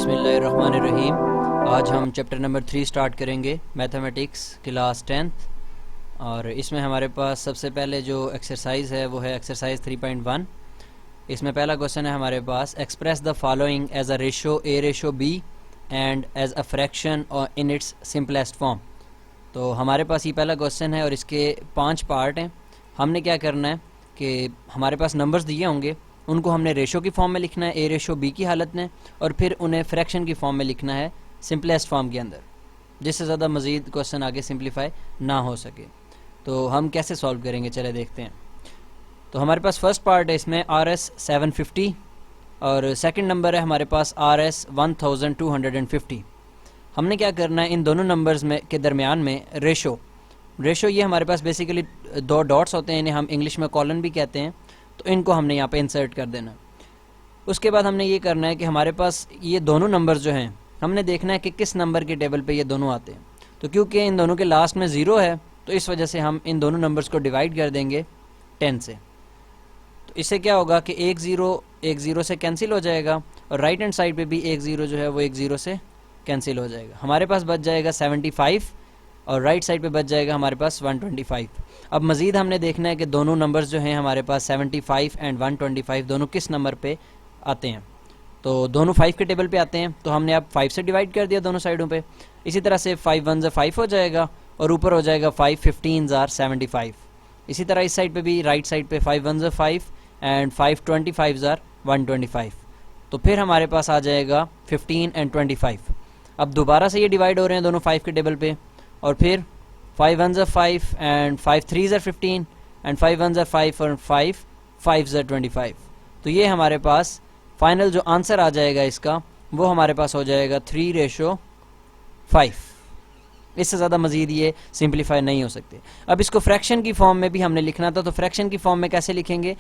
बिस्मिल्लाहिर्रहमानिर्रहीम। आज हम चैप्टर नंबर 3 स्टार्ट करेंगे, मैथमेटिक्स क्लास 10th। और इसमें हमारे पास सबसे पहले जो एक्सरसाइज है वो है एक्सरसाइज 3.1। इसमें पहला क्वेश्चन है हमारे पास, express the following as a ratio A ratio B and as a fraction in its simplest form. तो हमारे पास ये पहला क्वेश्चन है और इसके 5 पार्ट हैं। हमने क्या करना है कि हमारे पास नंबर्स दिए होंगे, उनको हमने रेशो की फॉर्म में लिखना है, ए रेशो बी की हालत में, और फिर उन्हें फ्रैक्शन की फॉर्म में लिखना है सिंपलेस्ट फॉर्म के अंदर, जिससे ज़्यादा मज़ीद क्वेश्चन आगे सिंप्लीफाई ना हो सके। तो हम कैसे सॉल्व करेंगे, चले देखते हैं। तो हमारे पास फर्स्ट पार्ट है इसमें RS 750 और सेकंड नंबर है हमारे पास RS 1250। हमने क्या करना है, इन दोनों नंबर्स में के दरमियान में रेशो ये हमारे पास बेसिकली 2 डॉट्स होते हैं, इन्हें हम इंग्लिश में कॉलन भी कहते हैं। तो इनको हमने यहाँ पे इंसर्ट कर देना। उसके बाद हमने ये करना है कि हमारे पास ये दोनों नंबर्स जो हैं, हमने देखना है कि किस नंबर के टेबल पे ये दोनों आते हैं। तो क्योंकि इन दोनों के लास्ट में 0 है, तो इस वजह से हम इन दोनों नंबर्स को डिवाइड कर देंगे 10 से। तो इससे क्या होगा कि एक ज़ीरो से कैंसिल हो जाएगा, और राइट हैंड साइड पे भी एक ज़ीरो जो है वो एक ज़ीरो से कैंसिल हो जाएगा। हमारे पास बच जाएगा 75 और राइट साइड पे बच जाएगा हमारे पास 125। अब मज़ीद हमने देखना है कि दोनों नंबर्स जो हैं हमारे पास 75 एंड 125 दोनों किस नंबर पे आते हैं। तो दोनों 5 के टेबल पे आते हैं, तो हमने अब 5 से डिवाइड कर दिया दोनों साइडों पे। इसी तरह से 5 1 ज़ा 5 हो जाएगा और ऊपर हो जाएगा 5 15 ज़ा 75। इसी तरह इस साइड पे भी राइट साइड पे 5 1 ज़ा 5 एंड 5 25 ज़ा 125। तो फिर हमारे पास आ जाएगा 15 एंड 25। अब दोबारा से ये डिवाइड हो रहे हैं दोनों 5 के टेबल पे, और फिर 5 1 ज़ा 5 एंड 5 3 ज़ा 15 एंड 5 1 ज़ा 5 और 5 ज़ा 25। तो ये हमारे पास फाइनल जो आंसर आ जाएगा इसका, वो हमारे पास हो जाएगा 3:5। इससे ज़्यादा मज़ीद ये सिंप्लीफाई नहीं हो सकते। अब इसको फ्रैक्शन की फॉर्म में भी हमने लिखना था, तो फ्रैक्शन की फॉर्म में कैसे लिखेंगे?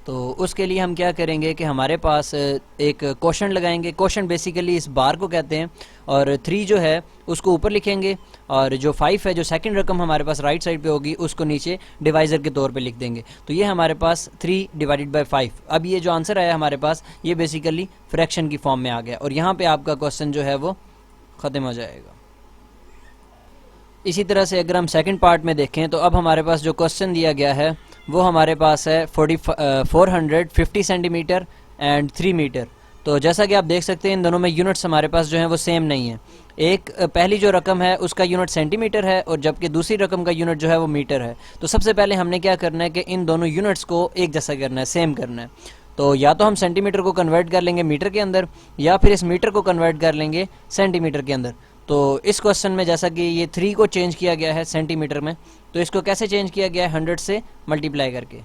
तो उसके लिए हम क्या करेंगे कि हमारे पास एक क्वोशंट लगाएंगे। क्वोशंट बेसिकली इस बार को कहते हैं, और 3 जो है उसको ऊपर लिखेंगे, और जो 5 है, जो सेकंड रकम हमारे पास राइट साइड पे होगी, उसको नीचे डिवाइज़र के तौर पे लिख देंगे। तो ये हमारे पास 3/5। अब ये जो आंसर आया हमारे पास, ये बेसिकली फ्रैक्शन की फॉर्म में आ गया, और यहाँ पर आपका क्वेश्चन जो है वो ख़त्म हो जाएगा। इसी तरह से अगर हम सेकंड पार्ट में देखें, तो अब हमारे पास जो क्वेश्चन दिया गया है वो हमारे पास है 450 सेंटीमीटर एंड 3 मीटर। तो जैसा कि आप देख सकते हैं, इन दोनों में यूनिट्स हमारे पास जो हैं वो सेम नहीं है। एक पहली जो रकम है उसका यूनिट सेंटीमीटर है, और जबकि दूसरी रकम का यूनिट जो है वो मीटर है। तो सबसे पहले हमने क्या करना है कि इन दोनों यूनिट्स को एक जैसा करना है, सेम करना है। तो या तो हम सेंटीमीटर को कन्वर्ट कर लेंगे मीटर के अंदर, या फिर इस मीटर को कन्वर्ट कर लेंगे सेंटीमीटर के अंदर। तो इस क्वेश्चन में जैसा कि ये 3 को चेंज किया गया है सेंटीमीटर में, तो इसको कैसे चेंज किया गया है? 100 से मल्टीप्लाई करके।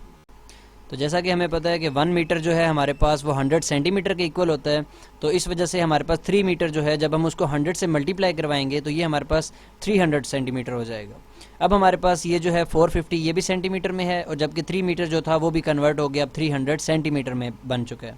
तो जैसा कि हमें पता है कि 1 मीटर जो है हमारे पास वो 100 सेंटीमीटर के इक्वल होता है। तो इस वजह से हमारे पास 3 मीटर जो है, जब हम उसको 100 से मल्टीप्लाई करवाएंगे तो ये हमारे पास 300 सेंटीमीटर हो जाएगा। अब हमारे पास ये जो है 450, ये भी सेंटीमीटर में है, और जबकि 3 मीटर जो था वो भी कन्वर्ट हो गया, अब 300 सेंटीमीटर में बन चुका है।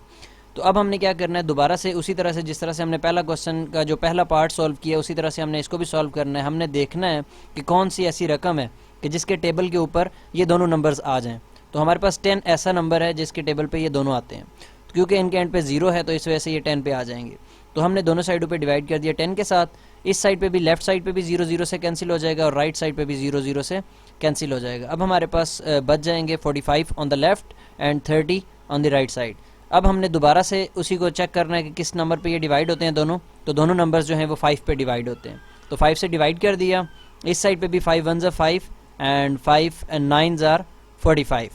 तो अब हमने क्या करना है, दोबारा से उसी तरह से जिस तरह से हमने पहला क्वेश्चन का जो पहला पार्ट सॉल्व किया, उसी तरह से हमने इसको भी सॉल्व करना है। हमने देखना है कि कौन सी ऐसी रकम है कि जिसके टेबल के ऊपर ये दोनों नंबर्स आ जाएं। तो हमारे पास 10 ऐसा नंबर है जिसके टेबल पे ये दोनों आते हैं। तो क्योंकि इनके एंड पे 0 है, तो इस वजह से ये 10 पे आ जाएंगे। तो हमने दोनों साइडों पे डिवाइड कर दिया 10 के साथ। इस साइड पे भी, लेफ्ट साइड पे भी 0 0 से कैंसिल हो जाएगा, और राइट साइड पे भी 0 0 से कैंसिल हो जाएगा। अब हमारे पास बच जाएंगे 45 on the left and 30 on the right side. अब हमने दोबारा से उसी को चेक करना है कि किस नंबर पे ये डिवाइड होते हैं दोनों। तो दोनों नंबर्स जो हैं वो 5 पे डिवाइड होते हैं। तो 5 से डिवाइड कर दिया। इस साइड पे भी 5 1 ज़ा 5 एंड 5 एंड 9 ज़ा 45।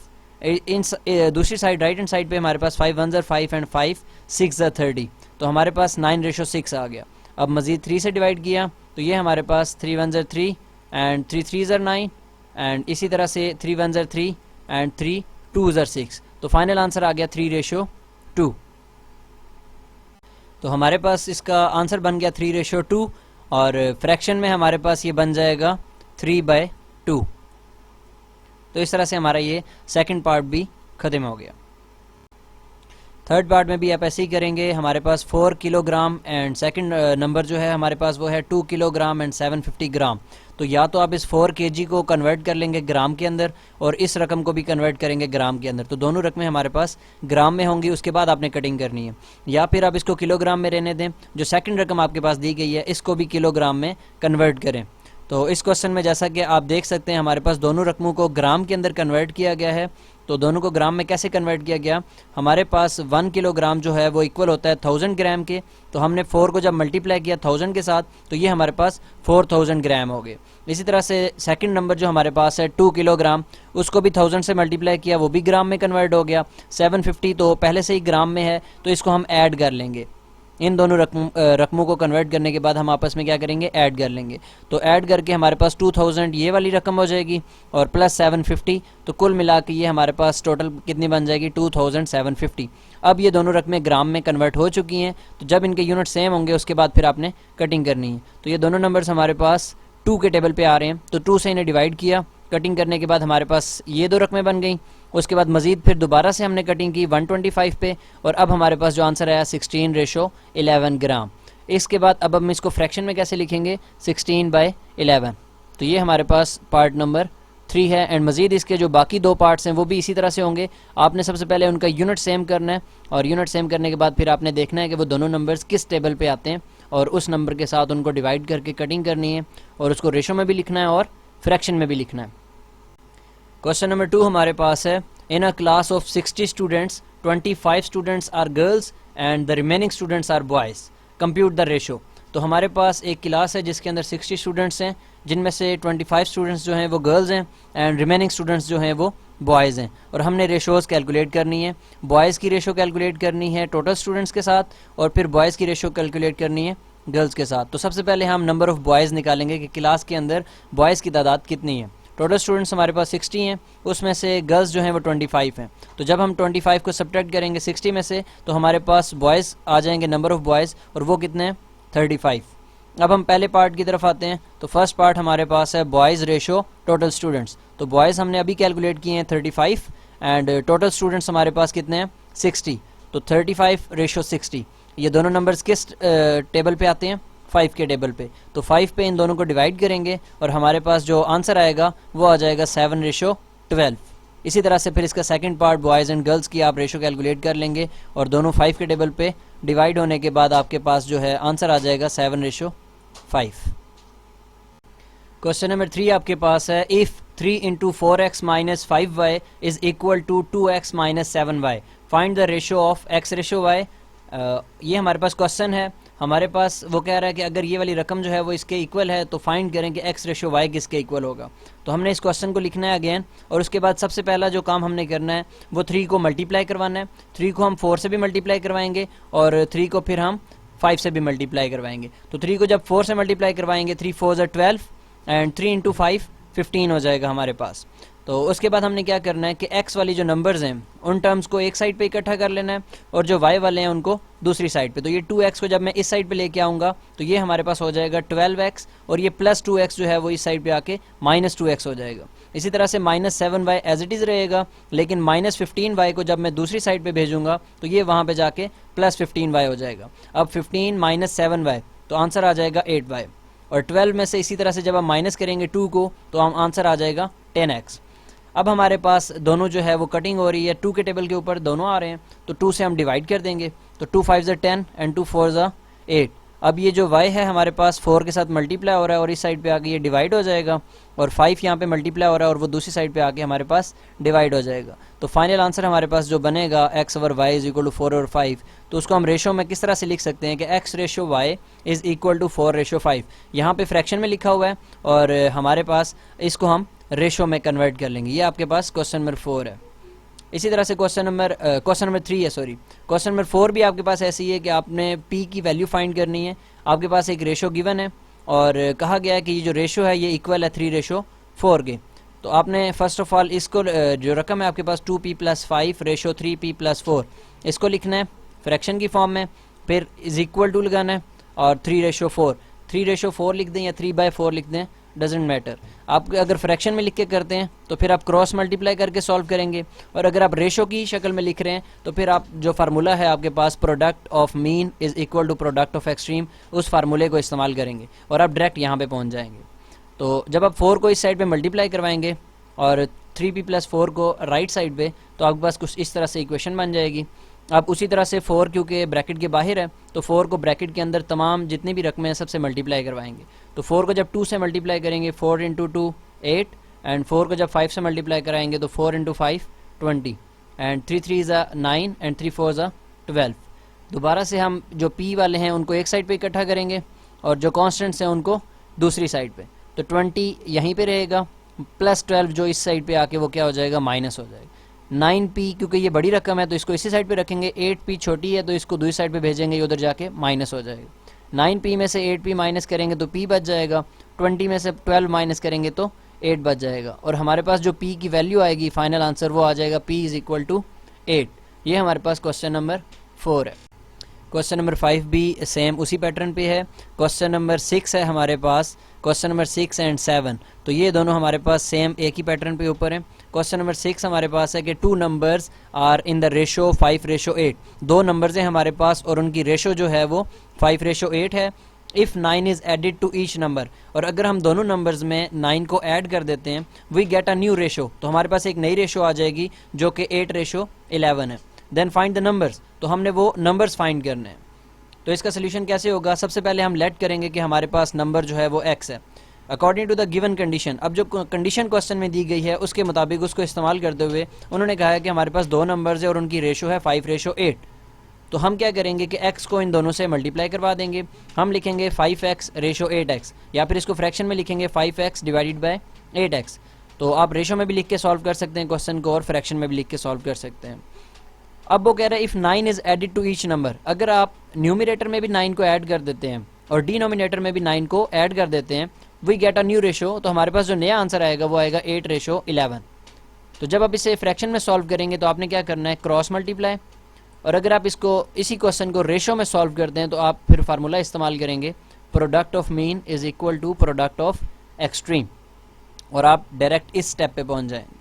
दूसरी साइड राइट हैंड साइड पे हमारे पास 5 1 ज़ा 5 एंड 5 6 ज़ा 30। तो हमारे पास 9:6 आ गया। अब मज़ीद 3 से डिवाइड किया, तो ये हमारे पास 3 1 ज़ा 3 एंड 3 3 ज़ा 9 एंड इसी तरह से 3 1 ज़ा 3 एंड 3 2 ज़ा 6। तो फाइनल आंसर आ गया 3:2। तो हमारे पास इसका आंसर बन गया 3:2, और फ्रैक्शन में हमारे पास ये बन जाएगा 3/2। तो इस तरह से हमारा ये सेकंड पार्ट भी ख़त्म हो गया। थर्ड पार्ट में भी आप ऐसे ही करेंगे। हमारे पास 4 किलोग्राम एंड सेकंड नंबर जो है हमारे पास वो है 2 किलोग्राम एंड 750 ग्राम। तो या तो आप इस 4 kg को कन्वर्ट कर लेंगे ग्राम के अंदर और इस रकम को भी कन्वर्ट करेंगे ग्राम के अंदर, तो दोनों रकमें हमारे पास ग्राम में होंगी, उसके बाद आपने कटिंग करनी है। या फिर आप इसको किलोग्राम में रहने दें, जो सेकंड रकम आपके पास दी गई है इसको भी किलोग्राम में कन्वर्ट करें। तो इस क्वेश्चन में जैसा कि आप देख सकते हैं हमारे पास दोनों रकमों को ग्राम के अंदर कन्वर्ट किया गया है। तो दोनों को ग्राम में कैसे कन्वर्ट किया गया, हमारे पास 1 किलोग्राम जो है वो इक्वल होता है 1000 ग्राम के, तो हमने 4 को जब मल्टीप्लाई किया 1000 के साथ तो ये हमारे पास 4000 ग्राम हो गए। इसी तरह से सेकंड नंबर जो हमारे पास है 2 किलोग्राम, उसको भी 1000 से मल्टीप्लाई किया, वो भी ग्राम में कन्वर्ट हो गया। 750 तो पहले से ही ग्राम में है, तो इसको हम ऐड कर लेंगे। इन दोनों रकमों को कन्वर्ट करने के बाद हम आपस में क्या करेंगे, ऐड कर लेंगे। तो ऐड करके हमारे पास 2000 ये वाली रकम हो जाएगी और प्लस 750, तो कुल मिला के ये हमारे पास टोटल कितनी बन जाएगी 2750। अब ये दोनों रकमें ग्राम में कन्वर्ट हो चुकी हैं, तो जब इनके यूनिट सेम होंगे उसके बाद फिर आपने कटिंग करनी है। तो ये दोनों नंबर्स हमारे पास 2 के टेबल पे आ रहे हैं, तो 2 से इन्हें डिवाइड किया, कटिंग करने के बाद हमारे पास ये 2 रकमें बन गई। उसके बाद मज़ीद फिर दोबारा से हमने कटिंग की 125 पे, और अब हमारे पास जो आंसर आया 16:11 ग्राम। इसके बाद अब हम इसको फ्रैक्शन में कैसे लिखेंगे, 16/11। तो ये हमारे पास पार्ट नंबर 3 है। एंड मज़ीद इसके जो बाकी 2 पार्ट्स हैं वो भी इसी तरह से होंगे। आपने सबसे पहले उनका यूनिट सेम करना है, और यूनिट सेम करने के बाद फिर आपने देखना है कि वो दोनों नंबर्स किस टेबल पे आते हैं, और उस नंबर के साथ उनको डिवाइड करके कटिंग करनी है, और उसको रेशो में भी लिखना है और फ्रैक्शन में भी लिखना है। क्वेश्चन नंबर 2 हमारे पास है, in a class of 60 students 25 students are girls and the remaining students are boys, compute the ratio. तो हमारे पास एक क्लास है जिसके अंदर 60 स्टूडेंट्स हैं, जिनमें से 25 स्टूडेंट्स जो हैं वो गर्ल्स हैं एंड रिमेनिंग स्टूडेंट्स जो हैं वो बॉयज़ हैं, और हमने रेशोज़ कैलकुलेट करनी है। बॉयज़ की रेशो कैलकुलेट करनी है टोटल स्टूडेंट्स के साथ, और फिर बॉयज़ की रेशो कैलकुलेट करनी है गर्ल्स के साथ। तो सबसे पहले हम नंबर ऑफ़ बॉयज़ निकालेंगे कि क्लास के अंदर बॉयज़ की तादाद कितनी है। टोटल स्टूडेंट्स हमारे पास 60 हैं, उसमें से गर्ल्स जो हैं वो 25 हैं। तो जब हम 25 को सब्ट्रैक्ट करेंगे 60 में से, तो हमारे पास बॉयज़ आ जाएंगे नंबर ऑफ़ बॉयज़, और वो कितने हैं 35। अब हम पहले पार्ट की तरफ आते हैं। तो फर्स्ट पार्ट हमारे पास है बॉयज़ रेशो टोटल स्टूडेंट्स। तो बॉयज़ हमने अभी कैलकुलेट किए हैं 35, एंड टोटल स्टूडेंट्स हमारे पास कितने हैं 60। तो 35:60। ये दोनों नंबर्स किस टेबल पे आते हैं, 5 के टेबल पे। तो 5 पे इन दोनों को डिवाइड करेंगे, और हमारे पास जो आंसर आएगा वो आ जाएगा 7:12। इसी तरह से फिर इसका second part boys and girls की आप रेशो कैलकुलेट कर लेंगे, और दोनों 5 के टेबल पे डिवाइड होने के बाद आपके पास जो है आंसर आ जाएगा 7:5। क्वेश्चन नंबर 3 आपके पास है, if 3 × 4x - 5y is equal to 2x - 7y, find the ratio of x/y। ये हमारे पास क्वेश्चन है। हमारे पास वो कह रहा है कि अगर ये वाली रकम जो है वो इसके इक्वल है तो फाइंड करें कि x/y किसके इक्वल होगा। तो हमने इस क्वेश्चन को लिखना है अगेन, और उसके बाद सबसे पहला जो काम हमने करना है वो 3 को मल्टीप्लाई करवाना है। 3 को हम 4 से भी मल्टीप्लाई करवाएंगे, और 3 को फिर हम 5 से भी मल्टीप्लाई करवाएंगे। तो 3 को जब 4 से मल्टीप्लाई करवाएंगे 3 4 = 12, एंड 3 × 5 15 हो जाएगा हमारे पास। तो उसके बाद हमने क्या करना है कि x वाली जो नंबर्स हैं उन टर्म्स को एक साइड पे इकट्ठा कर लेना है, और जो y वाले हैं उनको दूसरी साइड पे। तो ये 2x को जब मैं इस साइड पे लेके आऊँगा तो ये हमारे पास हो जाएगा 12x, और ये प्लस 2x जो है वो इस साइड पे आके -2x हो जाएगा। इसी तरह से -7y एज इट इज़ रहेगा, लेकिन -15y को जब मैं दूसरी साइड पे भेजूँगा तो ये वहाँ पे जाके +15y हो जाएगा। अब 15 - 7y, तो आंसर आ जाएगा 8y, और 12 में से इसी तरह से जब हम माइनस करेंगे 2 को तो हम आंसर आ जाएगा 10x। अब हमारे पास दोनों जो है वो कटिंग हो रही है, 2 के टेबल के ऊपर दोनों आ रहे हैं, तो 2 से हम डिवाइड कर देंगे। तो 2 5 = 10 एंड 2 4 = 8। अब ये जो y है हमारे पास 4 के साथ मल्टीप्लाई हो रहा है, और इस साइड पे आके ये डिवाइड हो जाएगा, और 5 यहाँ पे मल्टीप्लाई हो रहा है और वो दूसरी साइड पे आके हमारे पास डिवाइड हो जाएगा। तो फाइनल आंसर हमारे पास जो बनेगा x ओवर y = 4 और 5, तो उसको हम रेशो में किस तरह से लिख सकते हैं कि x/y = 4/5। यहाँ पे फ्रैक्शन में लिखा हुआ है, और हमारे पास इसको हम रेशो में कन्वर्ट कर लेंगे। ये आपके पास क्वेश्चन नंबर 4 है। इसी तरह से क्वेश्चन नंबर 3 है, सॉरी क्वेश्चन नंबर 4 भी आपके पास ऐसी है कि आपने p की वैल्यू फाइंड करनी है। आपके पास एक रेशो गिवन है, और कहा गया है कि ये जो रेशो है ये इक्वल है 3/4 के। तो आपने फर्स्ट ऑफ ऑल इसको जो रकम है आपके पास 2p + 5 रेशो 3p + 4, इसको लिखना है फ्रैक्शन की फॉर्म में, फिर इज इक्वल टू लगाना है, और 3/4 3/4 लिख दें या 3/4 लिख दें, डजेंट मैटर। आप अगर फ्रैक्शन में लिख के करते हैं तो फिर आप क्रॉस मल्टीप्लाई करके सॉल्व करेंगे, और अगर आप रेशो की शक्ल में लिख रहे हैं तो फिर आप जो फार्मूला है आपके पास product of mean is equal to product of extreme, उस फार्मूले को इस्तेमाल करेंगे और आप डायरेक्ट यहाँ पे पहुँच जाएंगे। तो जब आप 4 को इस साइड पे मल्टीप्लाई करवाएंगे और 3p + 4 को राइट साइड पे, तो आपके पास कुछ इस तरह से इक्वेशन बन जाएगी। आप उसी तरह से 4 क्योंकि ब्रैकेट के बाहर है तो 4 को ब्रैकेट के अंदर तमाम जितनी भी रकमें हैं सबसे मल्टीप्लाई करवाएंगे। तो 4 को जब 2 से मल्टीप्लाई करेंगे 4 × 2 8, एंड 4 को जब 5 से मल्टीप्लाई कराएंगे तो 4 × 5 20, एंड 3 3 9 एंड 3 4 12। दोबारा से हम जो p वाले हैं उनको एक साइड पे इकट्ठा करेंगे और जो कॉन्स्टेंट्स हैं उनको दूसरी साइड पे। तो 20 यहीं पे रहेगा, प्लस 12 जो इस साइड पे आके वो क्या हो जाएगा, माइनस हो जाएगा। 9p क्योंकि ये बड़ी रकम है तो इसको इसी साइड पे रखेंगे, 8p छोटी है तो इसको दूसरी साइड पे भेजेंगे, ये उधर जाके माइनस हो जाएगा। 9p में से 8p माइनस करेंगे तो p बच जाएगा, 20 में से 12 माइनस करेंगे तो 8 बच जाएगा, और हमारे पास जो p की वैल्यू आएगी फाइनल आंसर वो आ जाएगा p = 8। ये हमारे पास क्वेश्चन नंबर 4 है। क्वेश्चन नंबर 5 भी सेम उसी पैटर्न पे है। क्वेश्चन नंबर 6 है हमारे पास, क्वेश्चन नंबर 6 एंड 7, तो ये दोनों हमारे पास सेम एक ही पैटर्न पे ऊपर है। क्वेश्चन नंबर 6 हमारे पास है कि 2 numbers are in the ratio 5:8। 2 numbers हैं हमारे पास और उनकी रेशो जो है वो 5:8 है। If 9 is added to each number, और अगर हम दोनों नंबर्स में 9 को ऐड कर देते हैं, we get a new ratio, तो हमारे पास एक नई रेशो आ जाएगी जो कि 8:11 है। देन फाइंड द नंबर्स, तो हमने वो नंबर्स फाइंड करने हैं। तो इसका सोल्यूशन कैसे होगा, सबसे पहले हम लेट करेंगे कि हमारे पास नंबर जो है वो x है according to the given condition. अब जो कंडीशन क्वेश्चन में दी गई है उसके मुताबिक उसको इस्तेमाल करते हुए उन्होंने कहा है कि हमारे पास 2 नंबर्स है और उनकी रेशो है 5:8। तो हम क्या करेंगे कि x को इन दोनों से मल्टीप्लाई करवा देंगे। हम लिखेंगे 5x/8x, या फिर इसको फ्रैक्शन में लिखेंगे 5x / 8x। तो आप रेशो में भी लिख के सॉल्व कर सकते हैं क्वेश्चन को और फ्रैक्शन में भी लिख के सॉल्व कर सकते हैं। अब वो कह रहा है if 9 is added to each number, अगर आप न्यूमिनेटर में भी 9 को ऐड कर देते हैं और डिनोमिनेटर में भी 9 को ऐड कर देते हैं, we get a new ratio, तो हमारे पास जो नया आंसर आएगा वो आएगा 8:11। तो जब आप इसे फ्रैक्शन में सॉल्व करेंगे तो आपने क्या करना है, क्रॉस मल्टीप्लाई, और अगर आप इसको इसी क्वेश्चन को रेशो में सॉल्व करते हैं तो आप फिर फार्मूला इस्तेमाल करेंगे, product of mean is equal to product of extreme, और आप डायरेक्ट इस स्टेप पे पहुंच जाएंगे।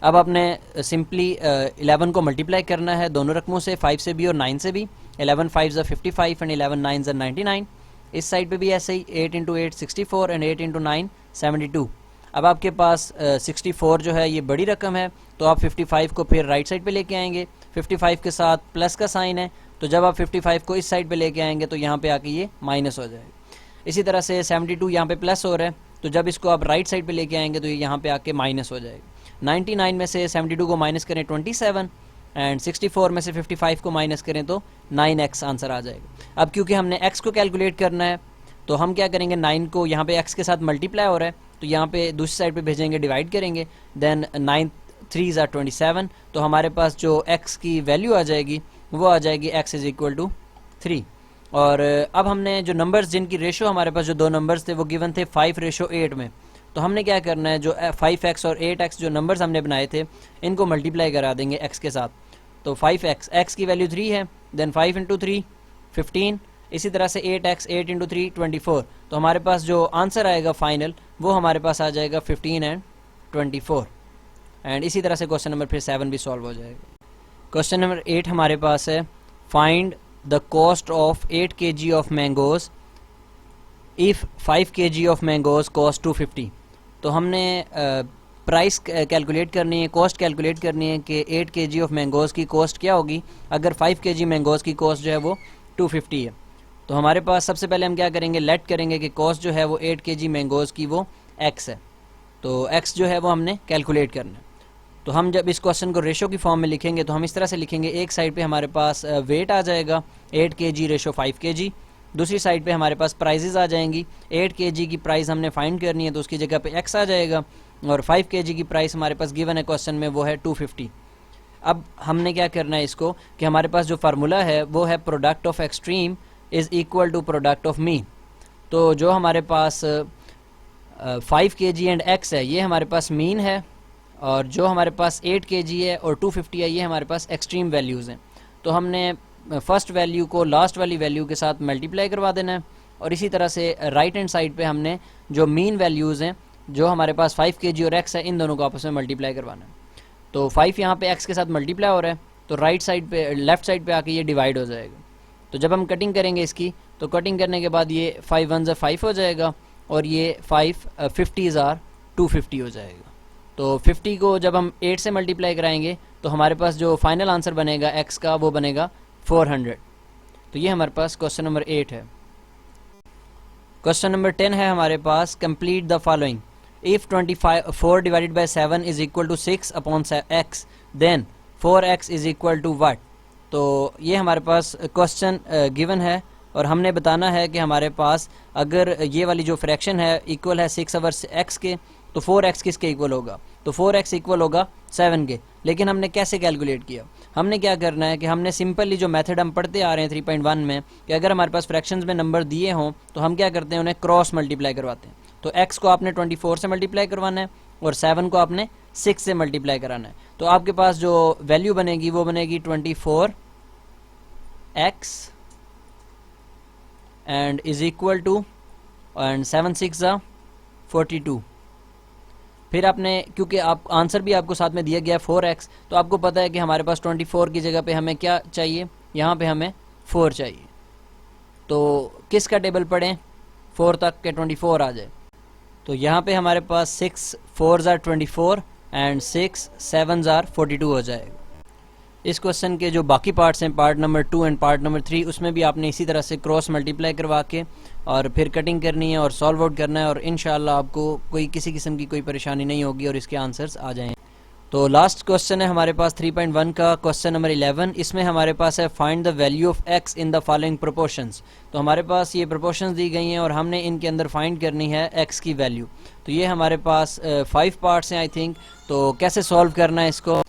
अब आपने सिंपली 11 को मल्टीप्लाई करना है दोनों रकमों से, 5 से भी और 9 से भी। 11 5 55 एंड 11 9 99। इस साइड पे भी ऐसे ही 8 × 8 64 एंड 8 × 9 72। अब आपके पास 64 जो है ये बड़ी रकम है, तो आप 55 को फिर राइट साइड पे लेके आएंगे। 55 के साथ प्लस का साइन है, तो जब आप 55 को इस साइड पे लेके आएंगे तो यहाँ पे आके ये माइनस हो जाएगा। इसी तरह से 72 यहाँ पे प्लस हो रहा है, तो जब इसको आप राइट साइड पे लेके आएंगे तो ये यहाँ पे आके माइनस हो जाएगा। 99 में से 72 को माइनस करें 27, एंड 64 में से 55 को माइनस करें तो 9x आंसर आ जाएगा। अब क्योंकि हमने x को कैलकुलेट करना है तो हम क्या करेंगे, 9 को यहाँ पे x के साथ मल्टीप्लाई हो रहा है तो यहाँ पे दूसरी साइड पे भेजेंगे, डिवाइड करेंगे, देन 9 3 = 27। तो हमारे पास जो x की वैल्यू आ जाएगी वो आ जाएगी x = 3। और अब हमने जो नंबर्स जिनकी रेशो हमारे पास जो 2 नंबर्स थे वो गिवन थे 5:8 में, तो हमने क्या करना है, जो 5x और 8x जो नंबर्स हमने बनाए थे इनको मल्टीप्लाई करा देंगे x के साथ। तो 5x, x की वैल्यू 3 है, देन 5 × 3 15, इसी तरह से 8x 8 × 3 24। तो हमारे पास जो आंसर आएगा फाइनल वो हमारे पास आ जाएगा 15 एंड 24। एंड इसी तरह से क्वेश्चन नंबर फिर 7 भी सॉल्व हो जाएगा। क्वेश्चन नंबर 8 हमारे पास है, find the cost of 8 kg of mangoes if 5 kg of mangoes cost 250। तो हमने प्राइस कैलकुलेट करनी है, कॉस्ट कैलकुलेट करनी है कि 8 kg ऑफ मैंगोज़ की कॉस्ट क्या होगी अगर 5 kg मैंगोज़ की कॉस्ट जो है वो 250 है। तो हमारे पास सबसे पहले हम क्या करेंगे, लेट करेंगे कि कॉस्ट जो है वो 8 kg मैंगोज़ की वो x है, तो x जो है वो हमने कैलकुलेट करना है। तो हम जब इस क्वेश्चन को रेशो की फॉर्म में लिखेंगे तो हम इस तरह से लिखेंगे, एक साइड पे हमारे पास वेट आ जाएगा 8 kg / 5 kg, दूसरी साइड पे हमारे पास प्राइजेज़ आ जाएंगी। 8 kg की प्राइस हमने फाइंड करनी है तो उसकी जगह पे x आ जाएगा, और 5 kg की प्राइस हमारे पास गिवन है क्वेश्चन में वो है 250। अब हमने क्या करना है इसको कि हमारे पास जो फार्मूला है वो है product of extreme is equal to product of mean. तो जो हमारे पास 5 kg एंड x है ये हमारे पास मीन है, और जो हमारे पास 8 kg है और 250 है ये हमारे पास एक्सट्रीम वैल्यूज़ हैं। तो हमने फर्स्ट वैल्यू को लास्ट वाली वैल्यू के साथ मल्टीप्लाई करवा देना है, और इसी तरह से राइट हैंड साइड पे हमने जो मीन वैल्यूज़ हैं जो हमारे पास 5 kg और x है इन दोनों को आपस में मल्टीप्लाई करवाना है। तो 5 यहाँ पे x के साथ मल्टीप्लाई हो रहा है तो राइट साइड पे लेफ्ट साइड पे आके ये डिवाइड हो जाएगा। तो जब हम कटिंग करेंगे इसकी तो कटिंग करने के बाद ये 5 1 = 5 हो जाएगा, और ये 50 आर 250 हो जाएगा। तो 50 को जब हम 8 से मल्टीप्लाई कराएंगे तो हमारे पास जो फाइनल आंसर बनेगा x का वो बनेगा 400। तो ये हमारे पास क्वेश्चन नंबर 8 है। क्वेश्चन नंबर 10 है हमारे पास, complete the following. If 4 divided by 7 is equal to 6 upon x, then 4x is equal to what. तो ये हमारे पास क्वेश्चन गिवन है और हमने बताना है कि हमारे पास अगर ये वाली जो फ्रैक्शन है इक्वल है 6 ओवर x के, तो 4x किसके इक्वल होगा, तो 4x इक्वल होगा 7 के। लेकिन हमने कैसे कैलकुलेट किया, हमने क्या करना है कि हमने सिंपली जो मेथड हम पढ़ते आ रहे हैं 3.1 में कि अगर हमारे पास फ्रैक्शंस में नंबर दिए हों तो हम क्या करते हैं, उन्हें क्रॉस मल्टीप्लाई करवाते हैं। तो x को आपने 24 से मल्टीप्लाई करवाना है और 7 को आपने 6 से मल्टीप्लाई कराना है। तो आपके पास जो वैल्यू बनेगी वो बनेगी 24x and is equal to and 7 6 42। फिर आपने, क्योंकि आप आंसर भी आपको साथ में दिया गया है 4x, तो आपको पता है कि हमारे पास 24 की जगह पे हमें क्या चाहिए, यहाँ पे हमें 4 चाहिए। तो किसका टेबल पढ़ें 4 तक के 24 आ जाए। तो यहाँ पे हमारे पास 6 4s are 24 and 6 7s are 42 हो जाएगा। इस क्वेश्चन के जो बाकी पार्ट्स हैं, part number 2 and part number 3, उसमें भी आपने इसी तरह से क्रॉस मल्टीप्लाई करवा के और फिर कटिंग करनी है और सॉल्व आउट करना है और इंशाल्लाह आपको कोई किसी किस्म की कोई परेशानी नहीं होगी और इसके आंसर्स आ जाएंगे। तो लास्ट क्वेश्चन है हमारे पास 3.1 का क्वेश्चन नंबर 11। इसमें हमारे पास है find the value of x in the following proportions. तो हमारे पास ये प्रोपोर्शंस दी गई हैं और हमने इनके अंदर फाइंड करनी है x की वैल्यू। तो ये हमारे पास 5 पार्ट्स हैं आई थिंक। तो कैसे सॉल्व करना है इसको,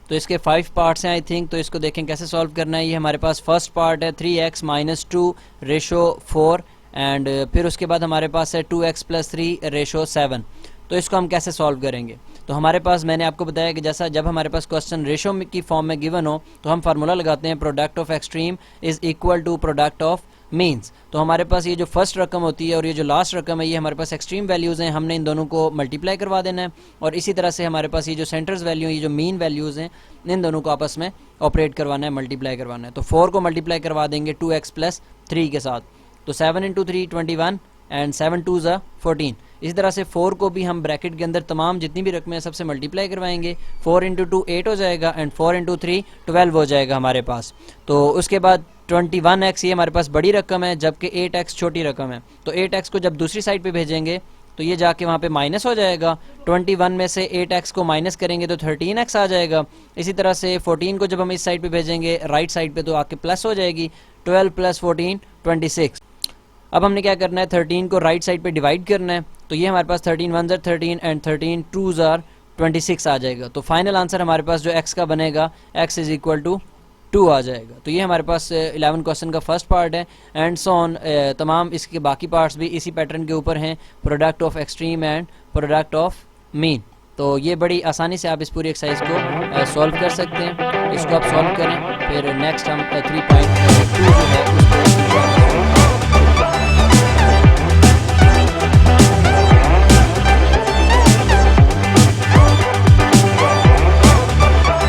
तो इसके 5 पार्ट्स हैं आई थिंक। तो इसको देखें कैसे सॉल्व करना है। ये हमारे पास फर्स्ट पार्ट है 3x - 2 रेशो 4 एंड फिर उसके बाद हमारे पास है 2x + 3 रेशो 7। तो इसको हम कैसे सॉल्व करेंगे, तो हमारे पास मैंने आपको बताया कि जैसा जब हमारे पास क्वेश्चन रेशो की फॉर्म में गिवन हो तो हम फार्मूला लगाते हैं product of extreme is equal to product of means. तो हमारे पास ये जो फर्स्ट रकम होती है और ये जो लास्ट रकम है ये हमारे पास एक्सट्रीम वैल्यूज़ हैं, हमने इन दोनों को मल्टीप्लाई करवा देना है। और इसी तरह से हमारे पास ये जो सेंटर्स वैल्यू ये जो मीन वैल्यूज़ हैं इन दोनों को आपस में ऑपरेट करवाना है, मल्टीप्लाई करवाना है। तो 4 को मल्टीप्लाई करवा देंगे 2x + 3 के साथ। तो 7 × 3 21 एंड 7 2s are 14। इसी तरह से 4 को भी हम ब्रैकेट के अंदर तमाम जितनी भी रकमें हैं सबसे मल्टीप्लाई करवाएंगे। 4 × 2 8 हो जाएगा एंड 4 × 3 12 हो जाएगा हमारे पास। तो उसके बाद 21x ये हमारे पास बड़ी रकम है जबकि 8x छोटी रकम है। तो 8x को जब दूसरी साइड पे भेजेंगे तो ये जाके वहाँ पे माइनस हो जाएगा। 21 में से 8x को माइनस करेंगे तो 13x आ जाएगा। इसी तरह से 14 को जब हम इस साइड पे भेजेंगे राइट साइड पे तो आके प्लस हो जाएगी। 12 + 14 26। अब हमने क्या करना है, 13 को राइट साइड पे डिवाइड करना है। तो ये हमारे पास 13 1s are 13 and 13 2s are 26 आ जाएगा। तो फाइनल आंसर हमारे पास जो x का बनेगा x इज इक्वल टू 2 आ जाएगा। तो ये हमारे पास 11 क्वेश्चन का फर्स्ट पार्ट है एंड सो ऑन। तमाम इसके बाकी पार्ट्स भी इसी पैटर्न के ऊपर हैं, product of extreme and product of mean. तो ये बड़ी आसानी से आप इस पूरी एक्सरसाइज को सॉल्व कर सकते हैं। इसको आप सॉल्व करें, फिर नेक्स्ट हम 3.2 जो है